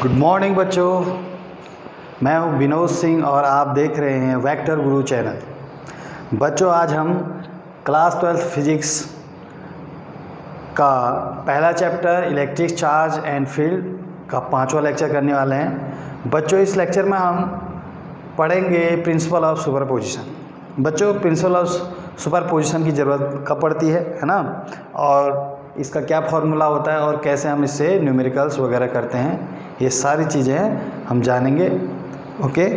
Good morning बच्चों, मैं हूं विनोद सिंह और आप देख रहे हैं वेक्टर गुरु चैनल। बच्चों, आज हम क्लास 12 फिजिक्स का पहला chapter electric charge and field का 5वां लेक्चर करने वाले हैं। बच्चों, इस लेक्चर में हम पढ़ेंगे प्रिंसिपल ऑफ सुपरपोजिशन। बच्चों, प्रिंसिपल ऑफ सुपरपोजिशन की ज़रूरत कब पड़ती है ना, और इसका क्या फॉर्मूला होता है और कैसे हम इससे न्यूमेरिकल्स वगैरह करते हैं, ये सारी चीज़ें हम जानेंगे। ओके,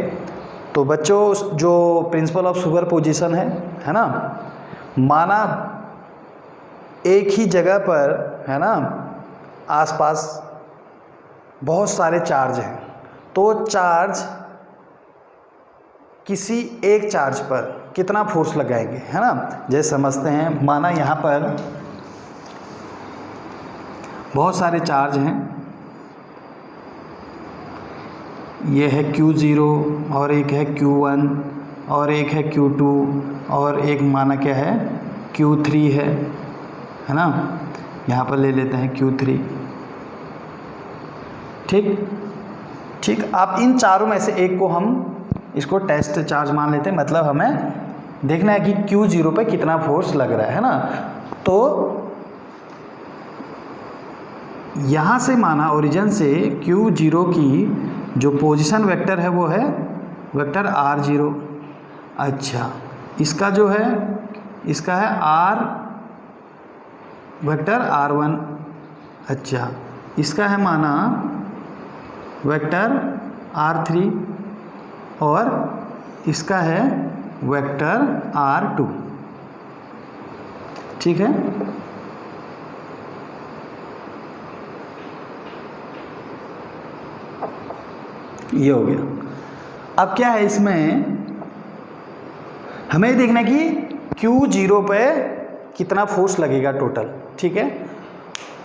तो बच्चों, जो प्रिंसिपल ऑफ सुपरपोजिशन है ना, माना एक ही जगह पर है ना आसपास बहुत सारे चार्ज हैं, तो चार्ज किसी एक चार्ज पर कितना फोर्स लगाएंगे, है ना। जैसे समझते हैं, माना यहाँ पर बहुत सारे चार्ज हैं, ये है Q0 और एक है Q1 और एक है Q2 और एक माना क्या है Q3 है ना। यहाँ पर ले लेते हैं Q3। ठीक, आप इन चारों में से एक को हम इसको टेस्ट चार्ज मान लेते हैं, मतलब हमें देखना है कि Q0 पे कितना फोर्स लग रहा है ना। तो यहाँ से माना ओरिजिन से Q0 की जो पोजीशन वेक्टर है वो है वेक्टर R0। अच्छा, इसका जो है इसका है R वेक्टर R1। अच्छा, इसका है माना वेक्टर R3 और इसका है वेक्टर R2। ठीक है, ये हो गया। अब क्या है, इसमें हमें देखना है कि Q0 पे कितना फोर्स लगेगा टोटल। ठीक है,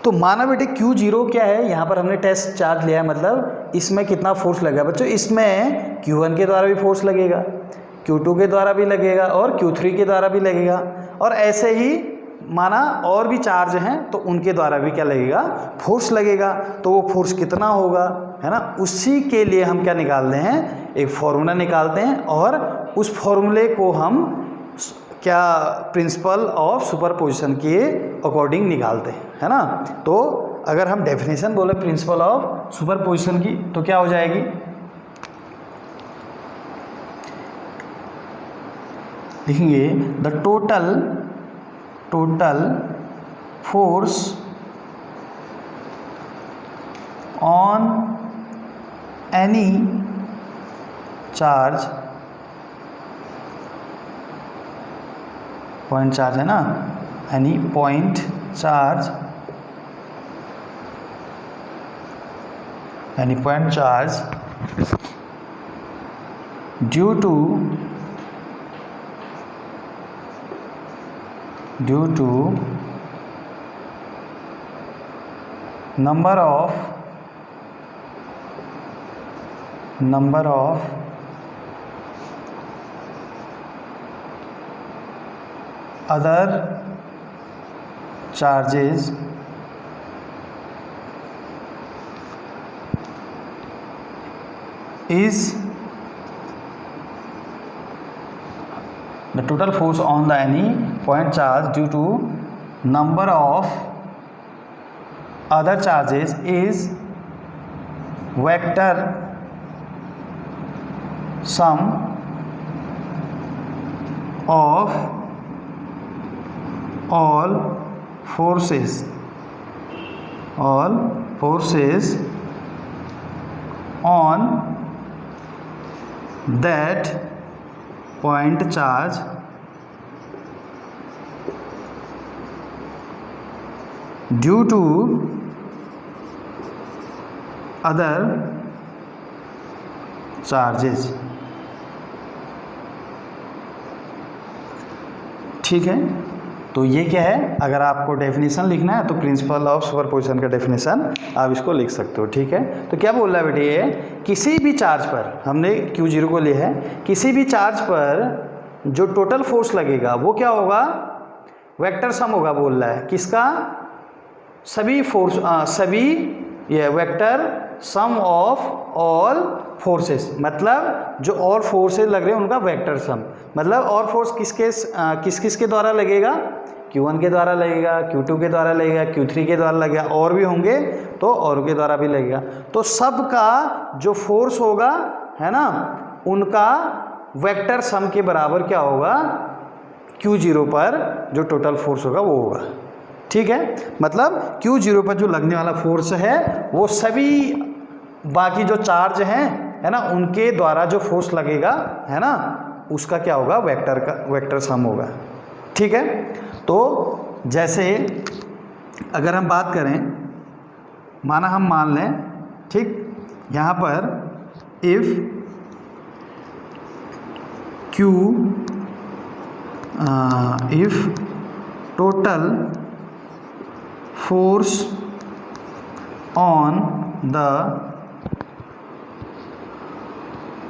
तो माना बेटे Q0 क्या है, यहाँ पर हमने टेस्ट चार्ज लिया है, मतलब इसमें कितना फोर्स लगेगा बच्चों। इसमें Q1 के द्वारा भी फोर्स लगेगा, Q2 के द्वारा भी लगेगा और Q3 के द्वारा भी लगेगा, और ऐसे ही माना और भी चार्ज हैं तो उनके द्वारा भी क्या लगेगा, फोर्स लगेगा। तो वो फोर्स कितना होगा, है ना, उसी के लिए हम क्या निकालते हैं, एक फॉर्मूला निकालते हैं, और उस फॉर्मूले को हम क्या प्रिंसिपल ऑफ सुपरपोजिशन के अकॉर्डिंग निकालते हैं, है ना। तो अगर हम डेफिनेशन बोले प्रिंसिपल ऑफ सुपरपोजिशन की तो क्या हो जाएगी, लिखेंगे the total force on any charge, point charge है ना, any point charge, any point charge due to number of other charges is the total force on the any point charge due to number of other charges is vector sum of all forces on that point charge due to other charges। ठीक है, तो ये क्या है, अगर आपको definition लिखना है तो प्रिंसिपल ऑफ सुपरपोजिशन का डेफिनेशन आप इसको लिख सकते हो। ठीक है, तो क्या बोल रहा है बेटे, ये किसी भी चार्ज पर, हमने Q0 को लिया है, किसी भी चार्ज पर जो टोटल फोर्स लगेगा वो क्या होगा, वेक्टर सम होगा बोल रहा है। किसका? सभी फोर्स, सभी ये vector sum of all forces, मतलब जो और फोर्सेस लग रहे हैं उनका वेक्टर सम, मतलब और फोर्स किस के द्वारा लगेगा, Q1 के द्वारा लगेगा, Q2 के द्वारा लगेगा, Q3 के द्वारा लगेगा, और भी होंगे तो और के द्वारा भी लगेगा। तो सबका जो फोर्स होगा है ना, उनका वेक्टर सम के बराबर क्या होगा, Q0 पर जो टोटल फोर्स होगा वो होगा। ठीक है, मतलब Q0 पर जो लगने वाला फोर्स है वो सभी बाकी जो चार्ज हैं है ना उनके द्वारा जो फोर्स लगेगा है ना उसका क्या होगा, वेक्टर सम होगा। ठीक है, तो जैसे अगर हम बात करें, माना हम मान लें, ठीक, यहाँ पर if total force on the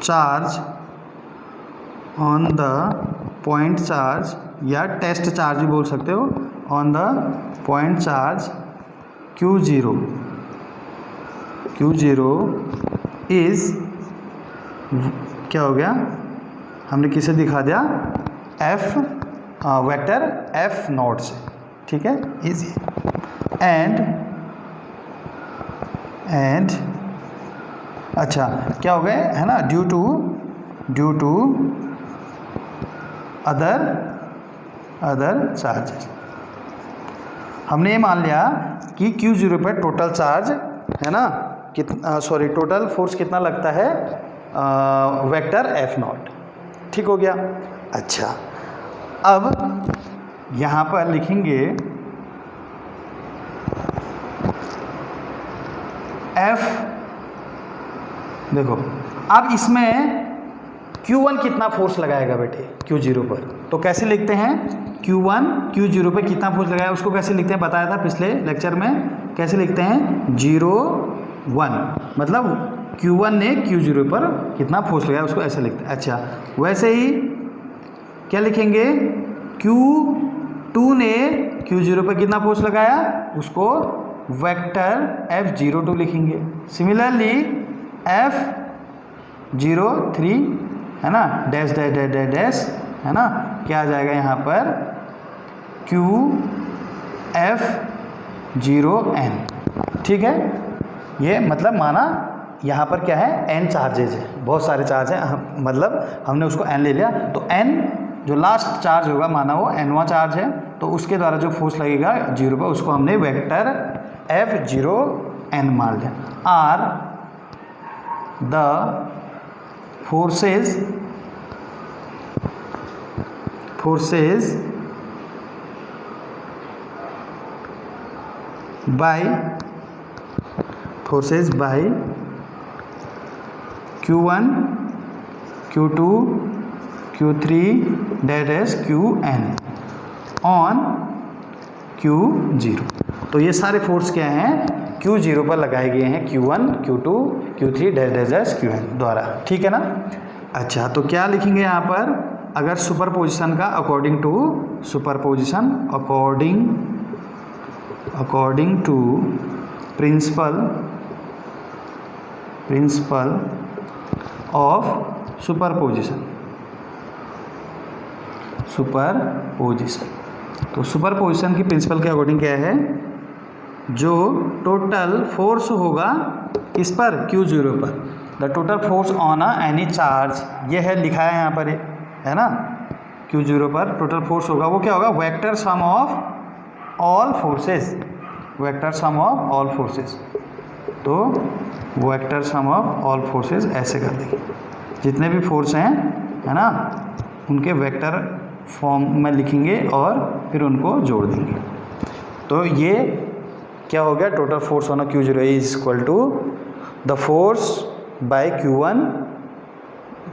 charge on the point charge या टेस्ट चार्ज भी बोल सकते हो, on the point charge Q0 is, क्या हो गया, हमने किसे दिखा दिया, F वेक्टर F नॉट से। ठीक है, इज एंड अच्छा क्या हो गए है ना, ड्यू टू अदर चार्जेस। हमने ये मान लिया कि Q0 पर टोटल चार्ज है ना टोटल फोर्स कितना लगता है, वेक्टर F नॉट। ठीक हो गया। अच्छा, अब यहाँ पर लिखेंगे F, देखो अब इसमें Q1 कितना फोर्स लगाएगा बेटे Q0 पर, तो कैसे लिखते हैं, Q0 पर कितना फोर्स लगाया उसको कैसे लिखते हैं, बताया था पिछले लेक्चर में, कैसे लिखते हैं 0 1, मतलब Q1 ने Q0 पर कितना फोर्स लगाया उसको ऐसे लिखते हैं। अच्छा, वैसे ही क्या लिखेंगे, Q2 ने Q0 पर कितना फोर्स लगाया उसको वेक्टर F02 लिखेंगे। सिमिलरली F03 है ना, dash dash dash dash dash है ना, क्या आ जाएगा यहाँ पर QF0N। ठीक है, ये मतलब माना यहाँ पर क्या है, N चार्जेज है, बहुत सारे चार्ज हैं, मतलब हमने उसको N ले लिया, तो N जो लास्ट चार्ज होगा माना वो Nवां चार्ज है, तो उसके द्वारा जो फोर्स लगेगा 0 पर उसको हमने वेक्टर F0N मान लिया। Are the forces by Q1 Q2 Q3 dash Qn on Q0। तो ये सारे फोर्स क्या हैं, Q0 पर लगाए गए हैं Q1 Q2 Q3 dash dash Qn द्वारा। ठीक है ना। अच्छा, तो क्या लिखेंगे यहाँ पर, अगर सुपरपोजिशन का according to principle of superposition, तो सुपरपोजिशन की प्रिंसिपल के अकॉर्डिंग क्या है, जो टोटल फोर्स होगा किस पर, Q0 पर, the total force on any charge, ये है लिखा है यहाँ पर है ना, Q0 पर टोटल फोर्स होगा वो क्या होगा, vector sum of all forces, तो vector sum of all forces ऐसे कर देंगे, जितने भी फोर्स हैं है ना उनके वेक्टर फॉर्म में लिखेंगे और फिर उनको जोड़ देंगे। तो ये क्या हो गया, total force on Q0 is equal to the force by Q1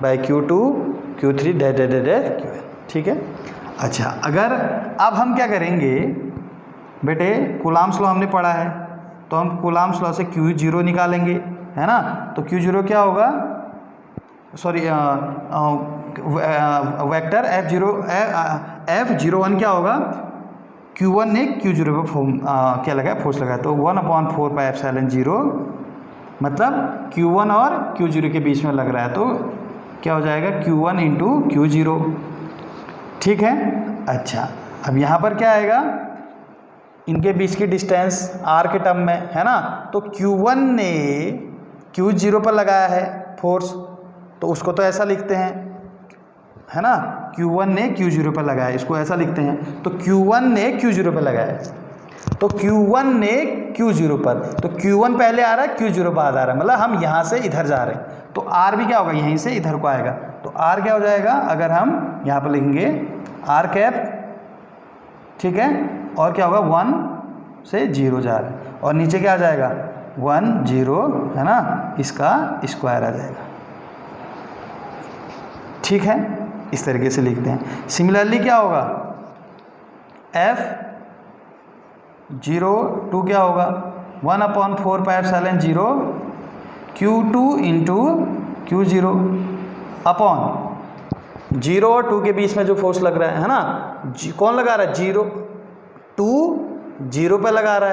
by Q2 Q3 dash dash dash Qn। ठीक है। अच्छा, अगर अब हम क्या करेंगे बेटे, कूलॉम्स लॉ हमने पढ़ा है, तो हम कूलॉम्स लॉ से Q0 निकालेंगे है ना, तो Q0 क्या होगा, वेक्टर F01 क्या होगा, Q1 ने Q0 पर क्या लगाया, फोर्स लगाया, तो 1/4 पाई एप्सिलॉन 0 मतलब Q1 और Q0 के बीच में लग रहा है, तो क्या हो जाएगा Q1 इंटू Q0। ठीक है। अच्छा, अब यहाँ पर क्या आएगा, इनके बीच की डिस्टेंस R के टर्म में है ना, तो Q1 ने Q0 पर लगाया है फोर्स, तो उसको तो ऐसा लिखते हैं है ना, Q1 ने Q0 पर लगाया, इसको ऐसा लिखते हैं। तो Q1 ने Q0 पर लगाया, तो Q1 ने Q0 पर, तो Q1 पहले आ रहा है, Q0 बाद आ रहा है, मतलब हम यहाँ से इधर जा रहे हैं, तो R भी क्या होगा, यहीं से इधर को आएगा, तो R क्या हो जाएगा, अगर हम यहाँ पर लिखेंगे R कैप, ठीक है, और क्या होगा 1 से 0 जा रहा है, और नीचे क्या आ जाएगा 1 0 है ना, इसका स्क्वायर आ जाएगा। ठीक है, इस तरीके से लिखते हैं। सिमिलरली क्या होगा, F02 क्या होगा 1/4 pi epsilon 0 Q2 into Q0 upon 0 और 2 के बीच में जो फोर्स लग रहा है ना, कौन लगा रहा है, 0 पे लगा रहा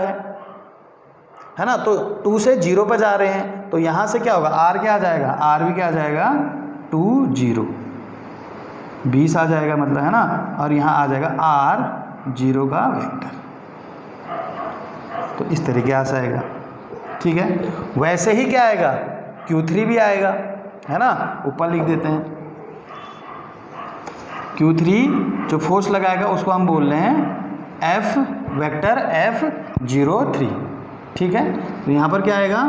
है ना, तो 2 से 0 पे जा रहे हैं, तो यहाँ से क्या होगा, R क्या आ जाएगा, R भी क्या आ जाएगा 2 0 20 आ जाएगा मतलब, है ना, और यहाँ आ जाएगा R0 का वेक्टर, तो इस तरीके से आएगा। ठीक है, वैसे ही क्या आएगा, Q3 भी आएगा, है ना, ऊपर लिख देते हैं। Q3 जो फोर्स लगाएगा उसको हम बोल रहे हैं F वेक्टर F03। ठीक है, तो यहाँ पर क्या आएगा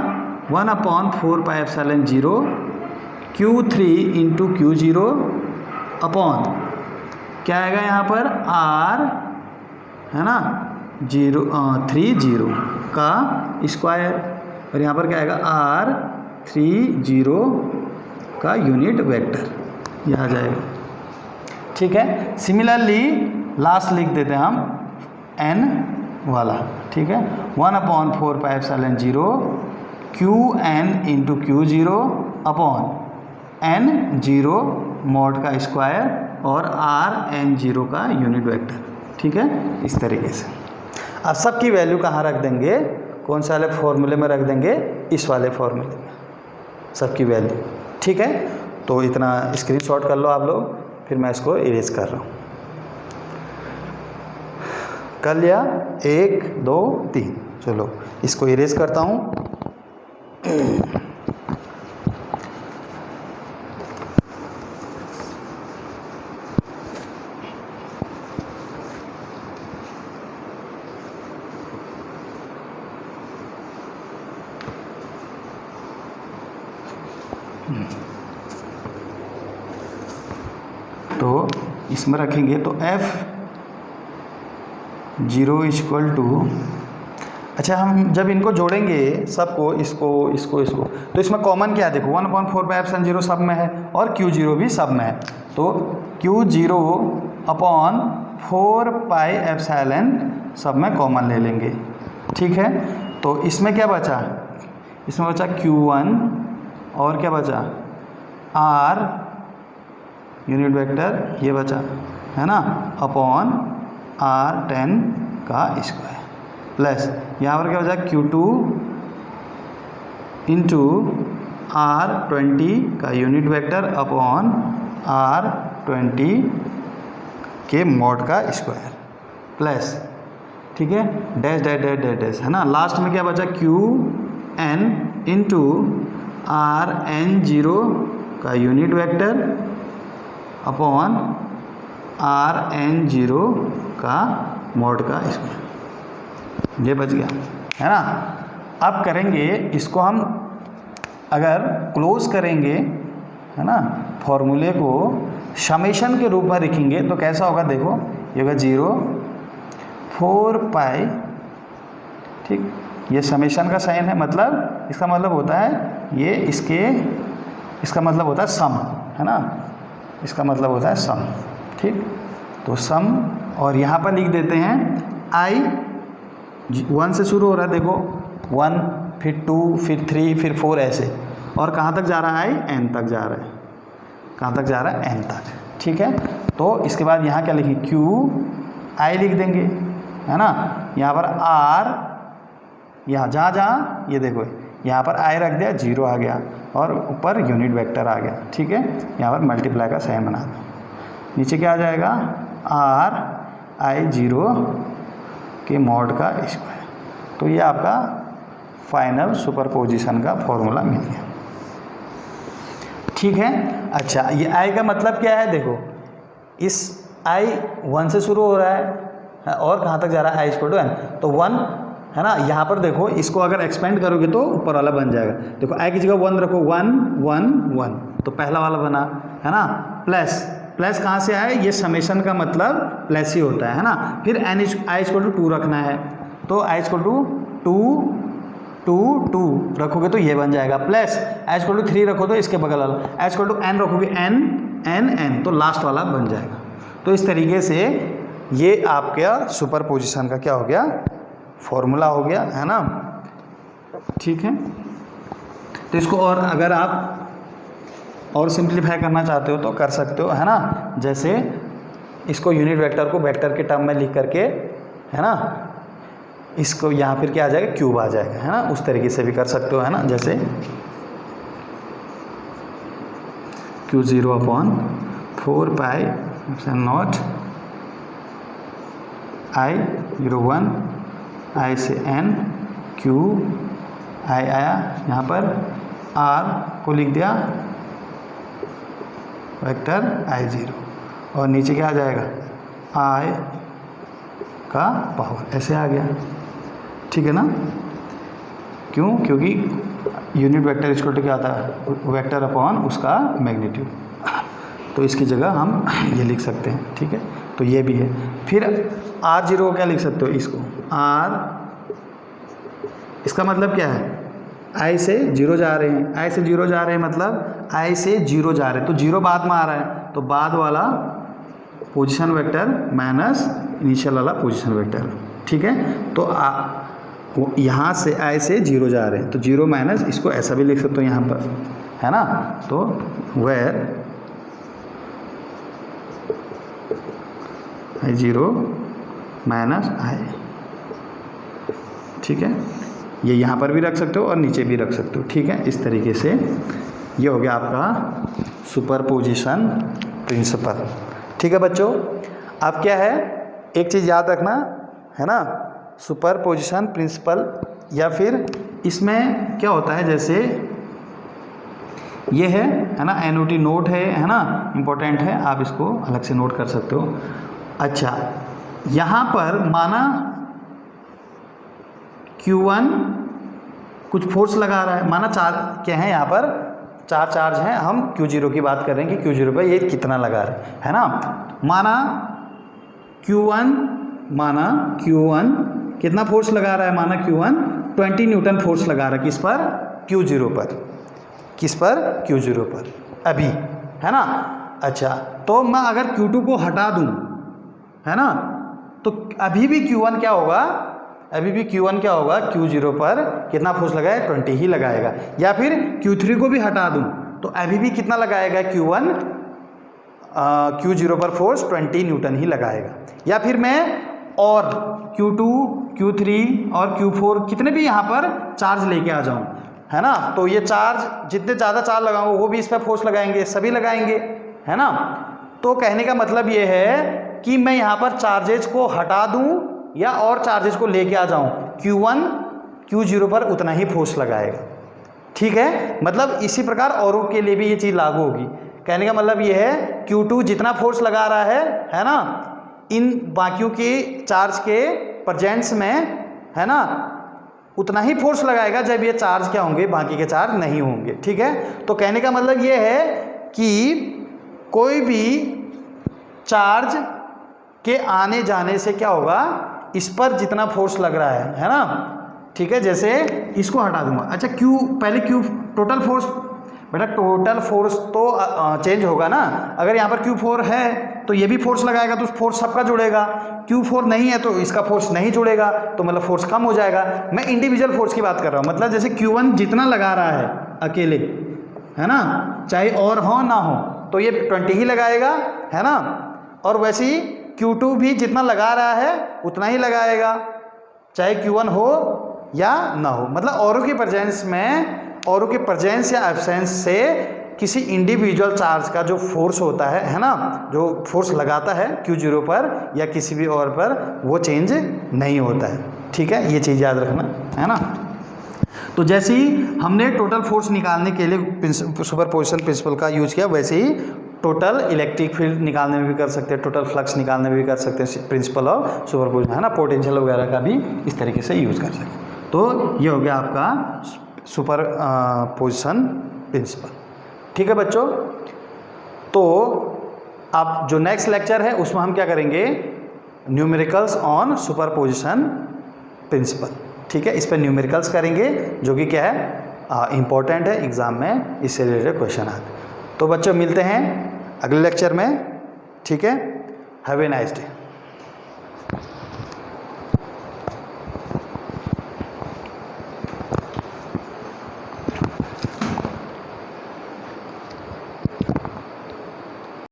1/4 pi epsilon 0 Q3 into Q0 upon क्या आएगा यहाँ पर R है ना 30 का स्क्वायर, और यहाँ पर क्या आएगा R30 का यूनिट वेक्टर, यह आ जाएगा। ठीक है, सिमिलरली लास्ट लिख देते हैं हम N वाला। ठीक है, 1/4 pi epsilon 0 Qn into Q0 upon N0 mod का स्क्वायर और Rn0 का यूनिट वेक्टर। ठीक है, इस तरीके से। अब सब की वैल्यू कहाँ रख देंगे, कौन से वाले फॉर्मूले में रख देंगे, इस वाले फॉर्मूले में सबकी वैल्यू। ठीक है, तो इतना स्क्रीनशॉट कर लो आप लोग, फिर मैं इसको इरेज कर रहा हूँ। कर लिया, 1 2 3, चलो इसको इरेज करता हूँ। तो इसमें रखेंगे तो F0 इक्वल टू, अच्छा हम जब इनको जोड़ेंगे सबको, इसको तो इसमें कॉमन क्या है, देखो 1/4 पाई एप्सिलॉन 0 सब में है और Q0 भी सब में है, तो Q0 अपॉन 4 पाई एप्सिलॉन सब में कॉमन ले लेंगे। ठीक है, तो इसमें क्या बचा, इसमें बचा Q1 और क्या बचा R यूनिट वेक्टर, ये बचा है ना, अपॉन R10 का स्क्वायर प्लस यहाँ पर क्या बचा Q2 इंटू R20 का यूनिट वेक्टर अपॉन R20 के मॉड का स्क्वायर प्लस, ठीक है, dash dash dash dash dash, है ना, लास्ट में क्या बचा Qn इंटू Rn0 का यूनिट वेक्टर अपॉन Rn0 का मॉड का स्क्वायर, ये बच गया, है ना। अब करेंगे इसको हम, अगर क्लोज करेंगे, है ना, फॉर्मूले को समेशन के रूप में लिखेंगे तो कैसा होगा, देखो ये होगा 0 4 पाई, ठीक, ये समेशन का साइन है, मतलब इसका मतलब होता है ये इसका मतलब होता है सम, है ना, इसका मतलब होता है सम। ठीक, तो सम, और यहाँ पर लिख देते हैं I 1 से शुरू हो रहा है, देखो 1 फिर 2 फिर 3 फिर 4 ऐसे, और कहाँ तक जा रहा है I n तक जा रहा है, कहाँ तक जा रहा है n तक। ठीक है, तो इसके बाद यहाँ क्या लिखें Q I लिख देंगे, है ना, यहाँ पर R, यहाँ जहाँ ये देखो यहाँ पर आई रख दिया, 0 आ गया और ऊपर यूनिट वेक्टर आ गया। ठीक है, यहाँ पर मल्टीप्लाई का साइन बना दो। नीचे क्या आ जाएगा, RI0 के मॉड का स्क्वायर। तो ये आपका फाइनल सुपरपोजिशन का फॉर्मूला मिल गया। ठीक है, अच्छा ये I का मतलब क्या है, देखो इस I 1 से शुरू हो रहा है और कहाँ तक जा रहा है, I = n, तो 1 है ना। यहाँ पर देखो इसको अगर एक्सपेंड करोगे तो ऊपर वाला बन जाएगा। देखो I की जगह 1 रखो, 1 1 1, तो पहला वाला बना, है ना। प्लस प्लस कहाँ से आए, ये समेशन का मतलब प्लस ही होता है ना। फिर I = 2 रखना है, तो I = 2 2 2 रखोगे तो ये बन जाएगा। प्लस I = 3 रखो तो इसके बगल वाला, I = n रखोगे, n n n, तो लास्ट वाला बन जाएगा। तो इस तरीके से ये आपका सुपरपोजिशन का क्या हो गया, फॉर्मूला हो गया, है ना। ठीक है, तो इसको और अगर आप और सिंप्लीफाई करना चाहते हो तो कर सकते हो, है ना। जैसे इसको यूनिट वेक्टर को वेक्टर के टर्म में लिख करके, है ना, इसको यहाँ फिर क्या आ जाएगा, क्यूब आ जाएगा, है ना। उस तरीके से भी कर सकते हो, है ना। जैसे Q0/4 pi not I01 I से n Q I आया, यहाँ पर R को लिख दिया वेक्टर I0 और नीचे क्या आ जाएगा, I का पावर, ऐसे आ गया। ठीक है ना, क्यों, क्योंकि यूनिट वेक्टर = क्या आता है, वेक्टर अपॉन उसका मैग्नीट्यूड। तो इसकी जगह हम ये लिख सकते हैं। ठीक है, तो ये भी है। फिर R0 को क्या लिख सकते हो, इसको R, इसका मतलब क्या है, I से 0 जा रहे हैं, I से 0 जा रहे हैं मतलब I से 0 जा रहे हैं, तो 0 बाद में आ रहा है, तो बाद वाला पोजीशन वेक्टर माइनस इनिशियल वाला पोजीशन वेक्टर। ठीक है, तो यहाँ से I से 0 जा रहे हैं, तो 0 माइनस, इसको ऐसा भी लिख सकते हो यहाँ पर, है ना। तो वेयर I0 माइनस I, ठीक है, ये यहाँ पर भी रख सकते हो और नीचे भी रख सकते हो। ठीक है, इस तरीके से ये हो गया आपका सुपरपोजिशन प्रिंसिपल। ठीक है बच्चों, अब क्या है, एक चीज़ याद रखना, है ना, सुपरपोजिशन प्रिंसिपल, या फिर इसमें क्या होता है, जैसे ये है ना, एनओटी नोट है ना, इम्पोर्टेंट है, आप इसको अलग से नोट कर सकते हो। अच्छा, यहाँ पर माना Q1 कुछ फोर्स लगा रहा है, माना चार क्या है, यहाँ पर 4 चार्ज हैं, हम Q0 की बात कर रहे हैं कि Q0 पर ये कितना लगा रहा है ना। माना Q1 कितना फोर्स लगा रहा है, माना Q1 20 न्यूटन फोर्स लगा रहा है, किस पर, Q0 पर, किस पर, Q0 पर अभी, है ना। अच्छा, तो मैं अगर Q2 को हटा दूं, है ना, तो अभी भी Q1 क्या होगा, Q0 पर कितना फोर्स लगाएगा, 20 ही लगाएगा। या फिर Q3 को भी हटा दूं तो अभी भी कितना लगाएगा, Q0 पर फोर्स 20 न्यूटन ही लगाएगा। या फिर मैं और Q2, Q3 और Q4 कितने भी यहाँ पर चार्ज लेके आ जाऊँ, है ना, तो ये चार्ज जितने ज़्यादा चार्ज लगाऊंगा वो भी इस पर फोर्स लगाएंगे, सभी लगाएंगे, है ना। तो कहने का मतलब ये है कि मैं यहाँ पर चार्जेज को हटा दूँ या और चार्जेस को लेके आ जाऊं, Q1 Q0 पर उतना ही फोर्स लगाएगा। ठीक है, मतलब इसी प्रकार औरों के लिए भी ये चीज़ लागू होगी। कहने का मतलब ये है Q2 जितना फोर्स लगा रहा है ना, इन बाकियों के चार्ज के प्रेजेंस में, है ना, उतना ही फोर्स लगाएगा जब ये चार्ज क्या होंगे, बाकी के चार्ज नहीं होंगे। ठीक है, तो कहने का मतलब ये है कि कोई भी चार्ज के आने जाने से क्या होगा, इस पर जितना फोर्स लग रहा है ना, ठीक है, जैसे इसको हटा दूंगा। अच्छा, पहले टोटल फोर्स, बेटा टोटल फोर्स तो चेंज होगा ना। अगर यहाँ पर Q4 है तो ये भी फोर्स लगाएगा तो फोर्स सबका जुड़ेगा, Q4 नहीं है तो इसका फोर्स नहीं जुड़ेगा, तो मतलब फोर्स कम हो जाएगा। मैं इंडिविजुअल फोर्स की बात कर रहा हूँ, मतलब जैसे Q1 जितना लगा रहा है अकेले, है ना, चाहे और हो ना हो तो ये 20 ही लगाएगा, है ना। और वैसे ही Q2 भी जितना लगा रहा है उतना ही लगाएगा, चाहे Q1 हो या ना हो, मतलब औरों के प्रेजेंस में, औरों के प्रेजेंस या एब्सेंस से किसी इंडिविजुअल चार्ज का जो फोर्स होता है ना, जो फोर्स लगाता है Q0 पर या किसी भी और पर, वो चेंज नहीं होता है। ठीक है, ये चीज़ याद रखना है ना। तो जैसे ही हमने टोटल फोर्स निकालने के लिए सुपरपोजिशन प्रिंसिपल का यूज किया, वैसे ही टोटल इलेक्ट्रिक फील्ड निकालने में भी कर सकते हैं, टोटल फ्लक्स निकालने में भी कर सकते हैं प्रिंसिपल ऑफ सुपरपोजिशन, है ना। पोटेंशियल वगैरह का भी इस तरीके से यूज़ कर सकते हैं। तो ये हो गया आपका सुपर पोजिशन प्रिंसिपल। ठीक है बच्चों, तो अब जो नेक्स्ट लेक्चर है उसमें हम क्या करेंगे, न्यूमेरिकल्स ऑन सुपरपोजिशन प्रिंसिपल। ठीक है, इस पर न्यूमेरिकल्स करेंगे, जो कि क्या है, इम्पोर्टेंट है, एग्जाम में इससे रिलेटेड क्वेश्चन आते हैं। तो बच्चों मिलते हैं अगले लेक्चर में। ठीक है, हैव ए नाइस डे।